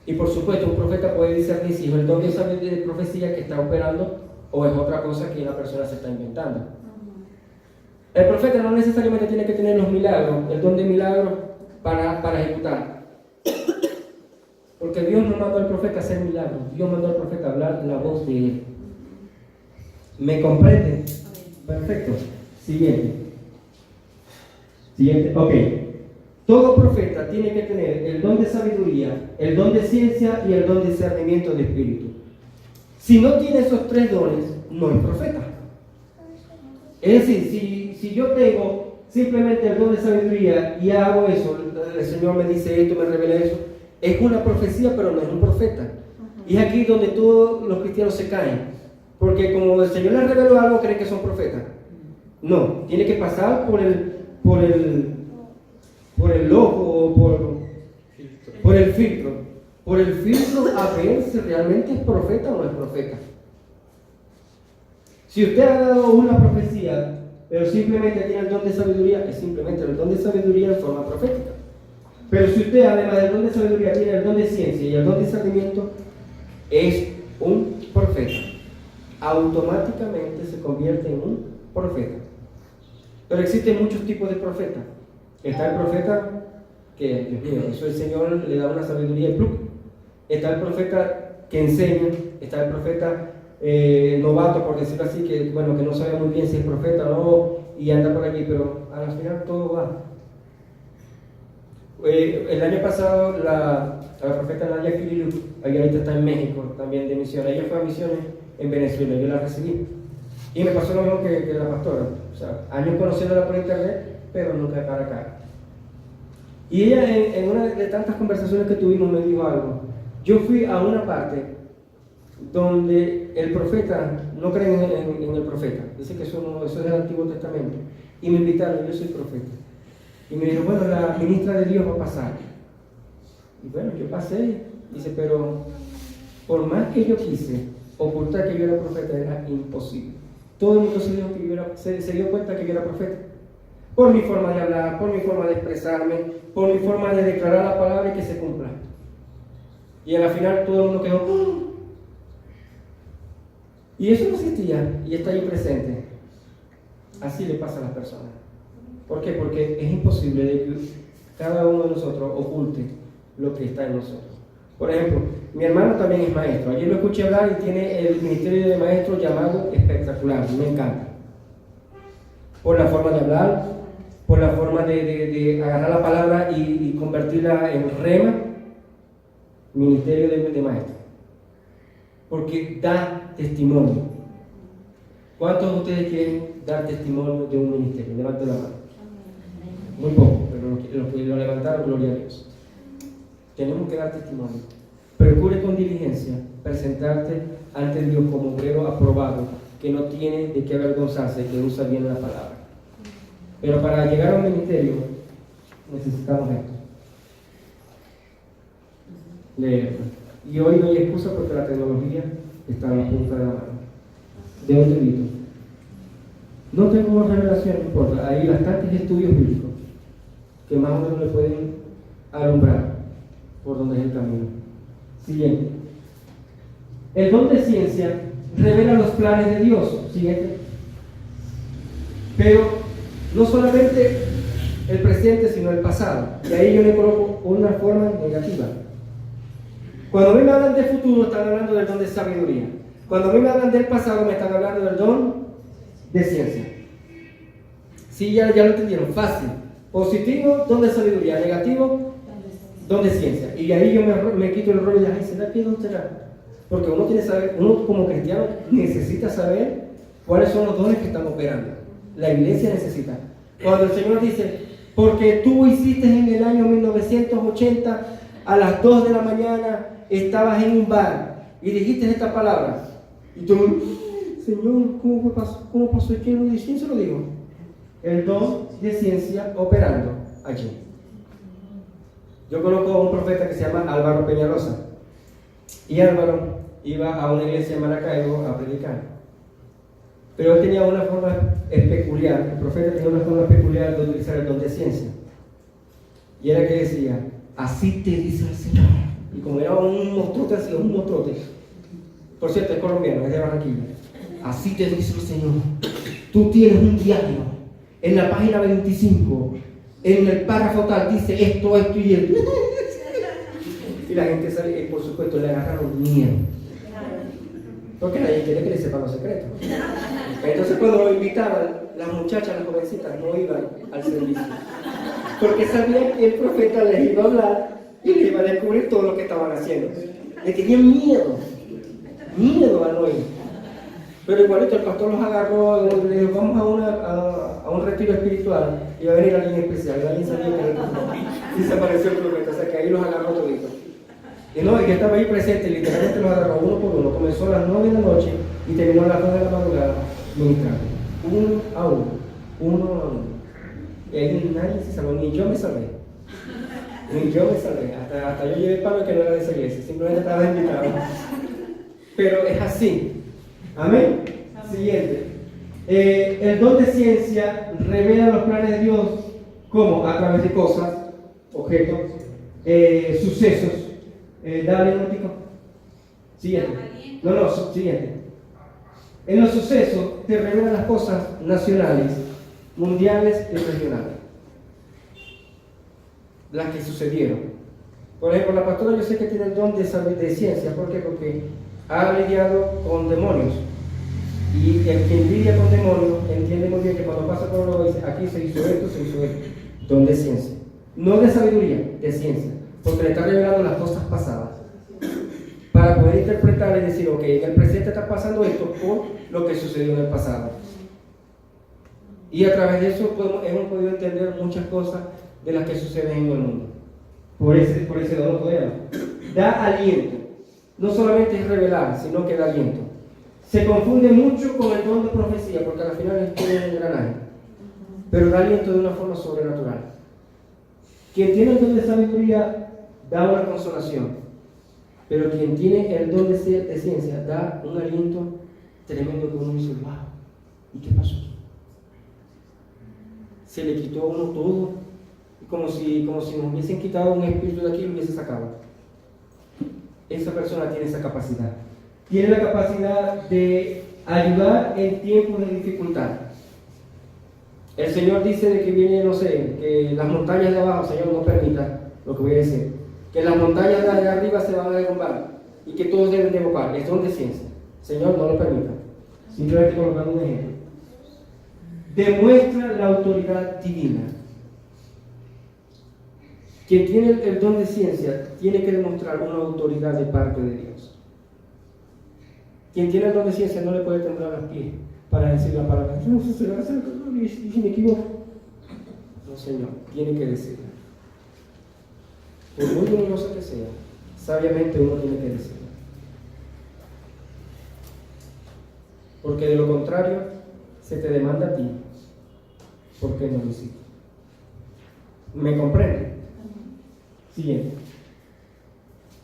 Y por supuesto, un profeta puede discernir si es el don de profecía que está operando o es otra cosa que la persona se está inventando. El profeta no necesariamente tiene que tener los milagros, el don de milagros para ejecutar. Porque Dios no mandó al profeta a hacer milagros, Dios mandó al profeta a hablar la voz de él. ¿Me comprenden? Perfecto. Siguiente. Ok. Todo profeta tiene que tener el don de sabiduría, el don de ciencia y el don de discernimiento de espíritu. Si no tiene esos tres dones, no es profeta. Es decir, si yo tengo simplemente el don de sabiduría y hago eso, el Señor me dice esto, me revela eso, es una profecía, pero no es un profeta. Y es aquí donde todos los cristianos se caen. Porque como el Señor les reveló algo, creen que son profetas. No, tiene que pasar por el ojo o por el filtro. Por el filtro a ver si realmente es profeta o no es profeta. Si usted ha dado una profecía, pero simplemente tiene el don de sabiduría, es simplemente el don de sabiduría en forma profética. Pero si usted, además del don de sabiduría, tiene el don de ciencia y el don de discernimiento, es un profeta. Automáticamente se convierte en un profeta. Pero existen muchos tipos de profetas. Está el profeta que, Dios mío, eso el Señor le da una sabiduría y plug. Está el profeta que enseña, está el profeta novato, por decirlo así, que no sabe muy bien si es profeta o no, y anda por allí, pero al final todo va. El año pasado la profeta Nadia Kirilu, ahorita está en México también de misiones. Ella fue a misiones en Venezuela, yo la recibí. Y me pasó lo mismo que la pastora. O sea, años conociéndola por internet, pero nunca para acá. Y ella en una de tantas conversaciones que tuvimos me dijo algo. Yo fui a una parte donde el profeta, no creen en el profeta, dice que eso es del Antiguo Testamento. Y me invitaron, yo soy profeta. Y me dijo, bueno, la ministra de Dios va a pasar. Y bueno, yo pasé, dice, pero por más que yo quise ocultar que yo era profeta, era imposible. Todo el mundo se dio cuenta que yo era profeta. Por mi forma de hablar, por mi forma de expresarme, por mi forma de declarar la palabra y que se cumpla. Y al final todo el mundo quedó, ¡oh! Y eso no existía, y está ahí presente. Así le pasa a las personas. ¿Por qué? Porque es imposible de que cada uno de nosotros oculte lo que está en nosotros. Por ejemplo, mi hermano también es maestro. Ayer lo escuché hablar y tiene el ministerio de maestro llamado espectacular. Me encanta. Por la forma de hablar, por la forma de agarrar la palabra y convertirla en rema. Ministerio de maestro. Porque da testimonio. ¿Cuántos de ustedes quieren dar testimonio de un ministerio? Levanten la mano. Muy poco, pero los que lo levantaron, gloria a Dios. Tenemos que dar testimonio. Procure con diligencia presentarte ante Dios como obrero aprobado, que no tiene de qué avergonzarse, que usa bien la palabra. Pero para llegar a un ministerio necesitamos esto. Leer. Y hoy no hay excusa porque la tecnología está a la punta de la mano. De un librito. No tengo revelación, no importa. Hay bastantes estudios bíblicos que más o menos le pueden alumbrar por donde es el camino. Siguiente. El don de ciencia revela los planes de Dios. Siguiente. Pero no solamente el presente, sino el pasado. Y ahí yo le coloco una forma negativa. Cuando a mí me hablan de futuro, están hablando del don de sabiduría. Cuando a mí me hablan del pasado, me están hablando del don de ciencia. Sí, ya lo entendieron. Fácil. Positivo, don de sabiduría. Negativo, don de ciencia. Y ahí yo me quito el rollo de, ay, ¿será que no será? Porque uno tiene que saber, uno como cristiano necesita saber cuáles son los dones que están operando. La iglesia necesita. Cuando el Señor dice, porque tú hiciste en el año 1980 a las 2 de la mañana, estabas en un bar y dijiste esta palabra. Y tú, Señor, ¿cómo pasó? ¿Quién se lo digo? El don de ciencia operando allí. Yo conozco a un profeta que se llama Álvaro Peñalosa. Y Álvaro iba a una iglesia en Maracaibo a predicar. Pero él tenía una forma peculiar, el profeta tenía una forma peculiar de utilizar el don de ciencia. Y era que decía, así te dice el Señor. Y como era un monstruote así, un monstruote. Por cierto, es colombiano, es de Barranquilla. Así te dice el Señor. Tú tienes un diario. En la página 25, en el párrafo tal, dice esto y esto. Y la gente sale, y por supuesto le agarraron miedo. Porque nadie quiere que le sepan los secretos. Entonces cuando lo invitaban, las muchachas, las jovencitas, no iban al servicio. Porque sabían que el profeta les iba a hablar y les iba a descubrir todo lo que estaban haciendo. Le tenían miedo a no ir. Pero igualito el pastor los agarró y le dijo, vamos a un retiro espiritual y va a venir alguien especial. Y alguien sabía que era el profeta. Y se apareció el profeta, o sea que ahí los agarró toditos. Y no, y que estaba ahí presente, literalmente los agarró uno por uno. Comenzó a las 9 de la noche y terminó a las 2 de la madrugada ministrando. Uno a uno. Y ahí nadie se salvó, ni yo me salvé. Hasta yo llevé palo que no era de esa iglesia, simplemente estaba invitado. Pero es así. Amén. Siguiente. El don de ciencia revela los planes de Dios, ¿cómo? A través de cosas, objetos, sucesos. Dale un tico. Siguiente. Siguiente. En los sucesos te revelan las cosas nacionales, mundiales y regionales. Las que sucedieron. Por ejemplo, la pastora yo sé que tiene el don de ciencia. ¿Por qué? Porque ha lidiado con demonios. Y el que lidia con demonios entiende muy bien que cuando pasa por lo dice, aquí se hizo esto. Don de ciencia. No de sabiduría, de ciencia. Porque le está revelando las cosas pasadas. Para poder interpretar y decir, ok, en el presente está pasando esto por lo que sucedió en el pasado. Y a través de eso hemos podido entender muchas cosas de las que suceden en el mundo. Por ese don podemos. Da aliento. No solamente es revelar, sino que da aliento. Se confunde mucho con el don de profecía, porque al final es todo un engranaje. Pero da aliento de una forma sobrenatural. Quien tiene el don de sabiduría da una consolación. Pero quien tiene el don de ciencia da un aliento tremendo que uno dice, wow, ¿y qué pasó? Se le quitó a uno todo, como si nos hubiesen quitado un espíritu de aquí y lo hubiese sacado. Esa persona tiene esa capacidad. Tiene la capacidad de ayudar en tiempos de dificultad. El Señor dice de que viene, no sé, que las montañas de abajo, Señor, no permita lo que voy a decir. Que las montañas de arriba se van a derrumbar y que todos deben de evocar. Es don de ciencia. Señor, no lo permita. Simplemente colocando un ejemplo. Demuestra la autoridad divina. Quien tiene el don de ciencia tiene que demostrar una autoridad de parte de Dios. Quien tiene el don de ciencia no le puede temblar los pies para decir la palabra. No, se va a hacer, y si me equivoco. No, Señor, tiene que decirla. Por muy luminoso que sea, sabiamente uno tiene que decirlo. Porque de lo contrario, se te demanda a ti, ¿por qué no lo hiciste? ¿Me comprende? Siguiente.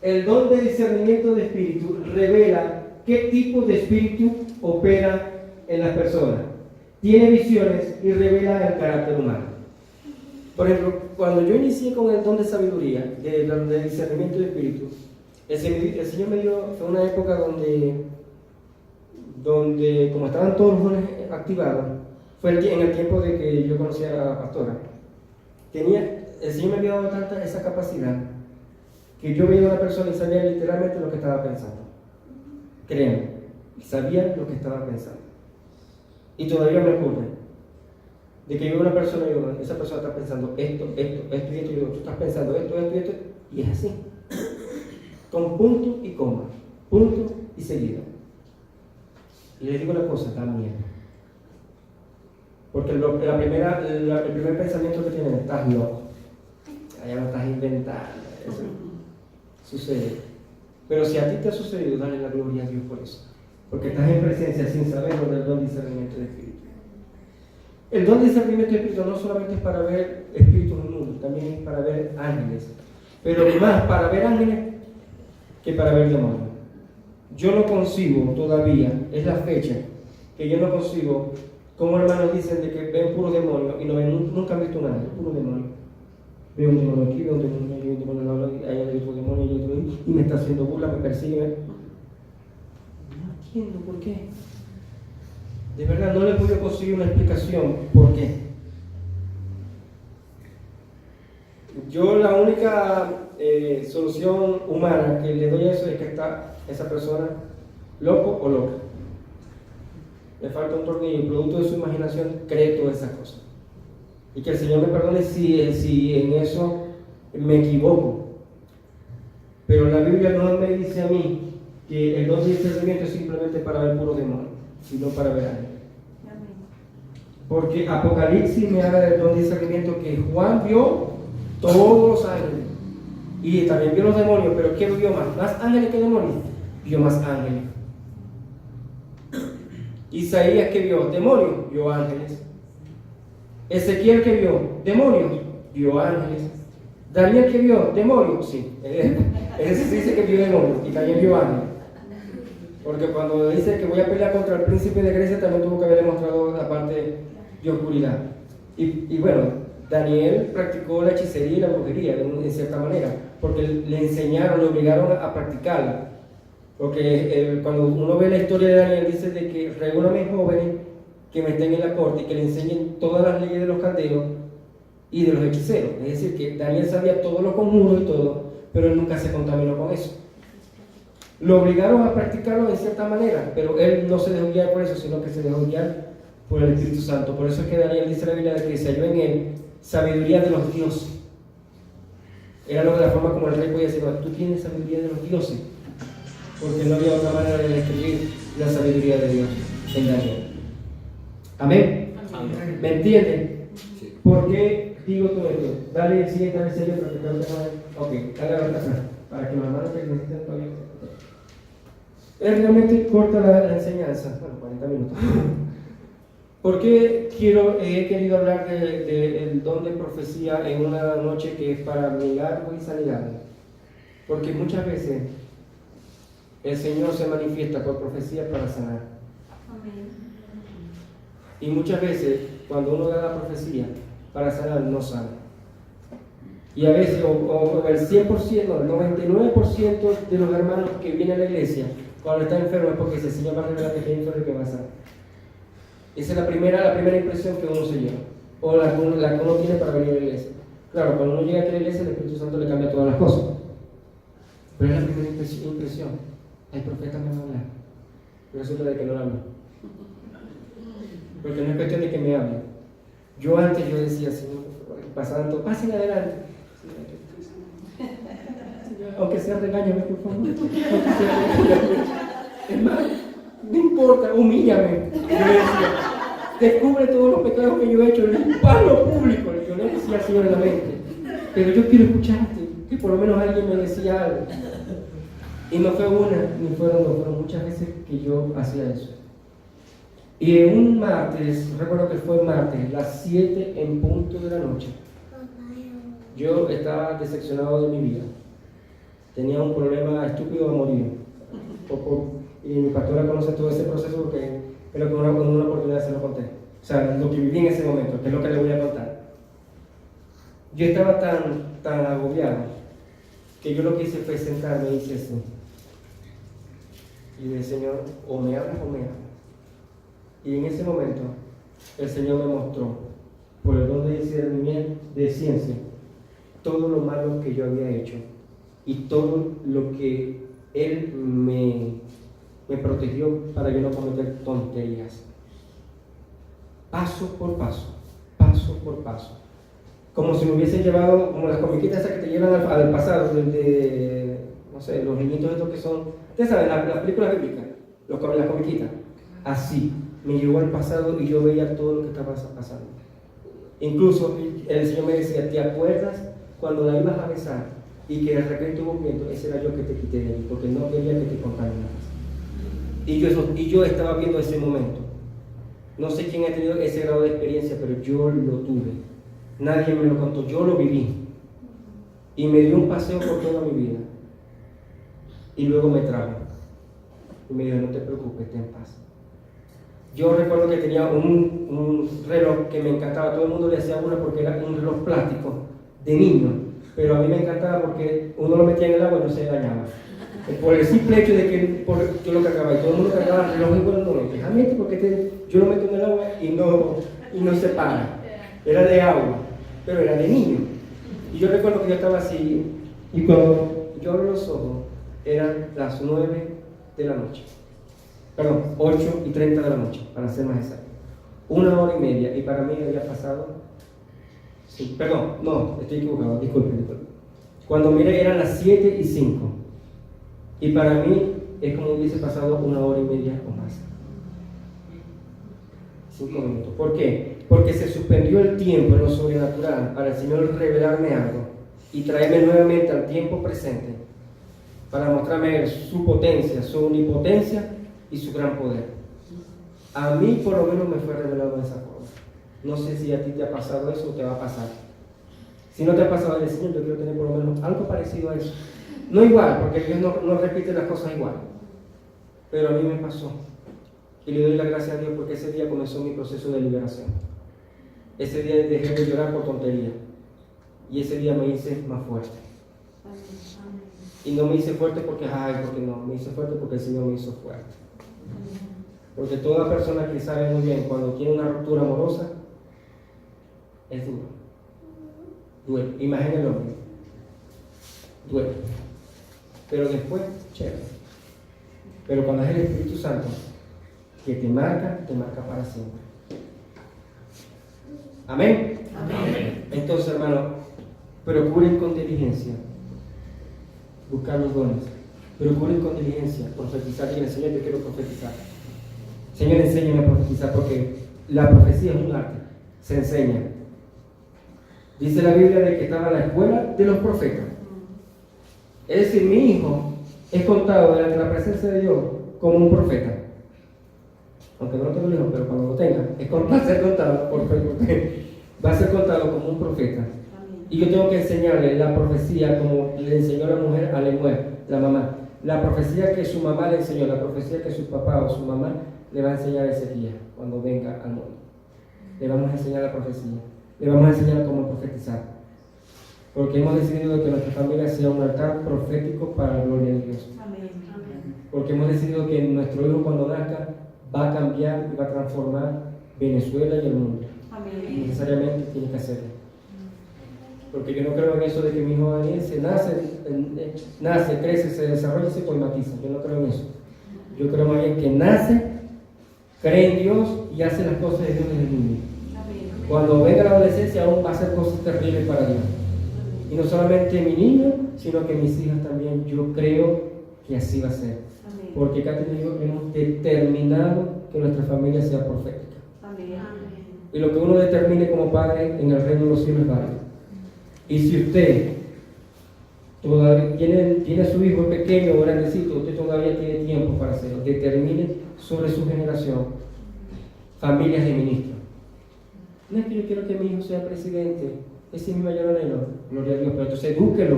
El don de discernimiento de espíritu revela qué tipo de espíritu opera en las personas. Tiene visiones y revela el carácter humano. Por ejemplo, cuando yo inicié con el don de sabiduría, de discernimiento de espíritu, el Señor me dio, fue una época donde como estaban todos los dones activados, fue en el tiempo de que yo conocí a la pastora. El Señor me había dado tanta esa capacidad que yo veía a una persona y sabía literalmente lo que estaba pensando. Créanme, sabía lo que estaba pensando. Y todavía me ocurre. De que yo veo a una persona y digo, esa persona está pensando esto, y yo digo, tú estás pensando esto, Y es así, con punto y coma, punto y seguido. Y les digo una cosa, da miedo. Porque el primer pensamiento que tienen, estás loco, allá no estás inventando, eso sucede. Pero si a ti te ha sucedido, dale la gloria a Dios por eso. Porque estás en presencia sin saber lo del don de discernimiento de espíritu. El don de discernimiento de espíritu no solamente es para ver espíritus en el mundo, también es para ver ángeles. Pero más para ver ángeles que para ver demonios. Yo no concibo todavía, es la fecha, que yo no concibo, como hermanos dicen de que ven puro demonio y no ven, nunca han visto un ángel, puro demonio. Veo un demonio aquí, veo un demonio allí, un demonio al lado, allá hay otro demonio, hay otro ahí, y me está haciendo burla, me persigue. No entiendo por qué. De verdad, no le he podido conseguir una explicación por qué. Yo la única solución humana que le doy a eso es que está esa persona loco o loca. Le falta un tornillo, producto de su imaginación cree todas esas cosas. Y que el Señor me perdone si en eso me equivoco. Pero la Biblia no me dice a mí que el don de discernimiento es simplemente para ver puros demonios, sino para ver ángeles. Porque Apocalipsis me habla del don de discernimiento que Juan vio todos los ángeles. Y también vio los demonios, pero ¿qué vio más? ¿Más ángeles que demonios? Vio más ángeles. Isaías, ¿qué vio? Demonios, vio ángeles. Ezequiel, ¿qué vio? Demonios, vio ángeles. Daniel, ¿qué vio? Demonios, sí. Ese dice que vio demonios y también vio ángeles. Porque cuando dice que voy a pelear contra el príncipe de Grecia, también tuvo que haber demostrado la parte de oscuridad. Y bueno, Daniel practicó la hechicería y la brujería en cierta manera, porque le enseñaron, le obligaron a practicarla. Porque cuando uno ve la historia de Daniel, dice de que regúlame jóvenes que me estén en la corte y que le enseñen todas las leyes de los caldeos y de los hechiceros. Es decir, que Daniel sabía todos los conjuros y todo, pero él nunca se contaminó con eso. Lo obligaron a practicarlo de cierta manera, pero él no se dejó guiar por eso, sino que se dejó guiar por el Espíritu Santo. Por eso es que Daniel dice en la Biblia de que se halló en él sabiduría de los dioses. Era lo de la forma como el rey podía decir, no, tú tienes sabiduría de los dioses, porque no había otra manera de describir la sabiduría de Dios en Daniel. Amén. Amén. ¿Me entienden? Sí. ¿Por qué digo todo esto? Dale el siguiente al sello para que te lo ok, dale a la otra para que los hermanos que necesitan todavía. Es realmente corta la enseñanza, bueno, 40 minutos. ¿Por qué he querido hablar del don de profecía en una noche que es para milagros y sanidades? Porque muchas veces el Señor se manifiesta por profecía para sanar. Amén. Y muchas veces, cuando uno da la profecía para sanar, no sana. Y a veces, o el 100%, no, el 99% de los hermanos que vienen a la iglesia, cuando está enfermo es porque el Señor va a revelar que está enfermo y que va a sanar. Esa es la primera impresión que uno se lleva, o la que uno tiene para venir a la iglesia. Claro, cuando uno llega aquí a la iglesia, el Espíritu Santo le cambia todas las cosas. Pero es la primera impresión. El profeta me va a hablar, pero resulta de que no habla. Porque no es cuestión de que me hable. Yo antes decía, Señor, pasando, pasen adelante. Aunque sea regáñame, por favor. Es más, no importa, humíllame. Yo le decía, descubre todos los pecados que yo he hecho, palo público. Yo le decía al Señor en la mente, pero yo quiero escucharte, que por lo menos alguien me decía algo. Y no fue una, ni fueron dos, fueron muchas veces que yo hacía eso. Y en un martes, recuerdo que fue martes, las 7 en punto de la noche, yo estaba decepcionado de mi vida. Tenía un problema estúpido de morir. Y mi pastora conoce todo ese proceso porque creo que en una oportunidad se lo conté. O sea, lo que viví en ese momento, que es lo que le voy a contar. Yo estaba tan agobiado que yo lo que hice fue sentarme y hice así. Y dije, Señor, o me hablas o me hablas. Y en ese momento, el Señor me mostró, por el don de discernimiento de ciencia, todo lo malo que yo había hecho y todo lo que Él me protegió para yo no cometer tonterías. Paso por paso, paso por paso. como si me hubiesen llevado, como las comiquitas esas que te llevan al pasado, no sé, los niñitos estos que son, ustedes saben, las películas bíblicas, las comiquitas, así, me llevó al pasado y yo veía todo lo que estaba pasando. Incluso el Señor me decía, ¿te acuerdas cuando la ibas a besar y que de repente hubo un viento? Ese era yo que te quité de ahí, porque no quería que te contaminaras. Y yo estaba viendo ese momento. No sé quién ha tenido ese grado de experiencia, pero yo lo tuve. Nadie me lo contó, yo lo viví. Y me dio un paseo por toda mi vida. Y luego me trajo. Y me dijo, no te preocupes, ten paz. Yo recuerdo que tenía un reloj que me encantaba. Todo el mundo le hacía burla porque era un reloj plástico de niño. Pero a mí me encantaba porque uno lo metía en el agua y no se dañaba. Por el simple hecho de que yo lo cargaba y todo el mundo cargaba el reloj igual, no, déjame porque yo lo meto en el agua y no se para. Era de agua, pero era de niño. Y yo recuerdo que yo estaba así y cuando yo abro los ojos eran las 9 de la noche. Perdón, 8:30 de la noche, para ser más exacto. 1 hora y media y para mí había pasado... Sí, perdón, no, estoy equivocado, disculpen. Cuando miré eran las 7:05. Y para mí es como hubiese pasado 1 hora y media o más. 5 minutos. ¿Por qué? Porque se suspendió el tiempo en lo sobrenatural para el Señor revelarme algo y traerme nuevamente al tiempo presente para mostrarme su potencia, su omnipotencia y su gran poder. A mí por lo menos me fue revelado de esa forma. No sé si a ti te ha pasado eso o te va a pasar. Si no te ha pasado, el Señor, yo quiero tener por lo menos algo parecido a eso. No igual, porque Dios no repite las cosas igual. Pero a mí me pasó. Y le doy la gracia a Dios porque ese día comenzó mi proceso de liberación. Ese día dejé de llorar por tontería. Y ese día me hice más fuerte. Y no me hice fuerte porque no. Me hice fuerte porque el Señor me hizo fuerte. Porque toda persona que sabe muy bien cuando tiene una ruptura amorosa, es duro. Duele. Imagínenlo. Duele. Pero después, chévere. Pero cuando es el Espíritu Santo que te marca para siempre. Amén. Amén. Entonces, hermano, procuren con diligencia buscar los dones. Procuren con diligencia profetizar. Y el Señor, yo quiero profetizar. Señor, enséñame a profetizar porque la profecía es un arte. Se enseña. Dice la Biblia de que estaba en la escuela de los profetas. Es decir, mi hijo es contado delante de la presencia de Dios como un profeta. Aunque no lo tengo hijo, pero cuando lo tenga, va a ser contado va a ser contado como un profeta. Y yo tengo que enseñarle la profecía como le enseñó la mujer a Lemuel, la mamá. La profecía que su mamá le enseñó, la profecía que su papá o su mamá le va a enseñar ese día, cuando venga al mundo. Le vamos a enseñar la profecía. Le vamos a enseñar cómo profetizar. Porque hemos decidido que nuestra familia sea un altar profético para la gloria de Dios. Amén. Porque hemos decidido que nuestro hijo cuando nazca va a cambiar y va a transformar Venezuela y el mundo. Y Amén. necesariamente tiene que hacerlo. Porque yo no creo en eso de que mi hijo Daniel nace, crece, se desarrolla y se colmatiza. Yo no creo en eso. Yo creo más bien que nace, cree en Dios y hace las cosas de Dios desde el niño. Cuando venga la adolescencia aún va a hacer cosas terribles para Dios. Y no solamente mi niño, sino que mis hijas también. Yo creo que así va a ser. Amén. Porque Catherine y yo hemos determinado que nuestra familia sea profética. Amén. Y lo que uno determine como padre en el reino de los cielos es válido. Y si usted todavía tiene a su hijo pequeño o grandecito, usted todavía tiene tiempo para hacerlo. Determine sobre su generación familias de ministros. No es que yo quiero que mi hijo sea presidente, ese es mi mayor anhelo, gloria a Dios, pero entonces edúquelo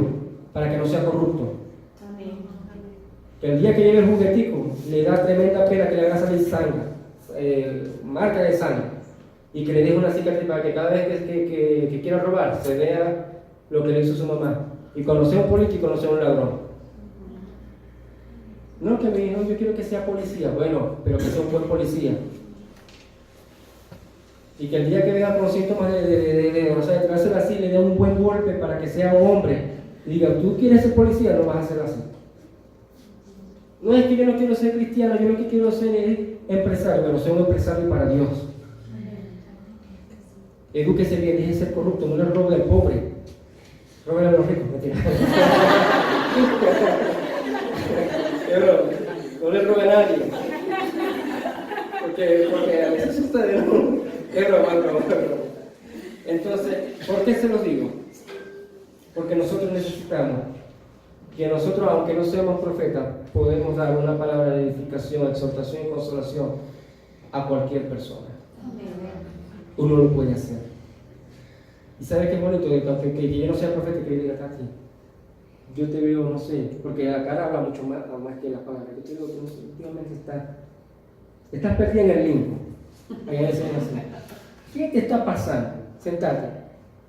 para que no sea corrupto. Amén. Que el día que llegue el juguetico le da tremenda pena que le haga salir sangre, marca de sangre, y que le deje una cicatriz para que cada vez que quiera robar se vea lo que le hizo su mamá. Y cuando sea un político no sea un ladrón. No, que mi hijo yo quiero que sea policía, bueno, pero que sea un buen policía. Y que el día que vea con síntomas de tratársela así, le dé un buen golpe para que sea un hombre. Y diga, tú quieres ser policía, no vas a ser así. No es que yo no quiero ser cristiano, yo lo que quiero ser es empresario. Bueno, soy un empresario para Dios. Edúquese bien, deje de ser corrupto, no le robe al pobre. Robe a los ricos, mentira. Pero no le robe a nadie. Porque a veces sucede, ¿no? Es broma. Entonces, ¿por qué se los digo? Porque nosotros necesitamos que nosotros, aunque no seamos profetas, podemos dar una palabra de edificación, exhortación y consolación a cualquier persona. Uno lo puede hacer. ¿Y sabe qué bonito? Que yo no sea profeta, que yo diga, Tati, yo te veo, no sé, porque la cara habla mucho más que las palabras. Yo te veo que no sé, últimamente estás perdida en el limbo. Allá decían así. ¿Qué te está pasando? Sentate.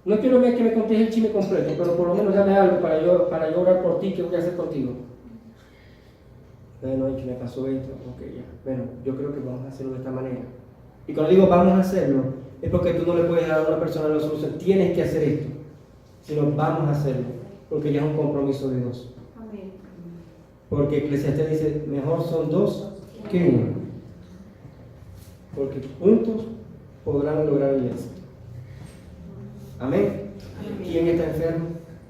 No quiero ver que me contes el chisme completo, pero por lo menos dame algo para yo orar por ti. ¿Qué voy a hacer contigo? Bueno, que me pasó esto. Ok, ya. Bueno, yo creo que vamos a hacerlo de esta manera. Y cuando digo vamos a hacerlo, es porque tú no le puedes dar a una persona la solución, tienes que hacer esto, sino vamos a hacerlo, porque ya es un compromiso de dos. Amén. Porque Eclesiastés dice, mejor son dos que uno, porque juntos podrán lograr el éxito. Amén. ¿Quién está enfermo?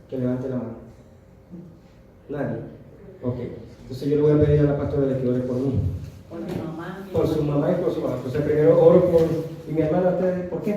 Que levante la mano. Nadie. Ok. Entonces yo le voy a pedir a la pastora de que ore por mí. Por mi mamá. Por su mamá y por su papá. Entonces primero oro por... ¿Y mi hermana ustedes por qué?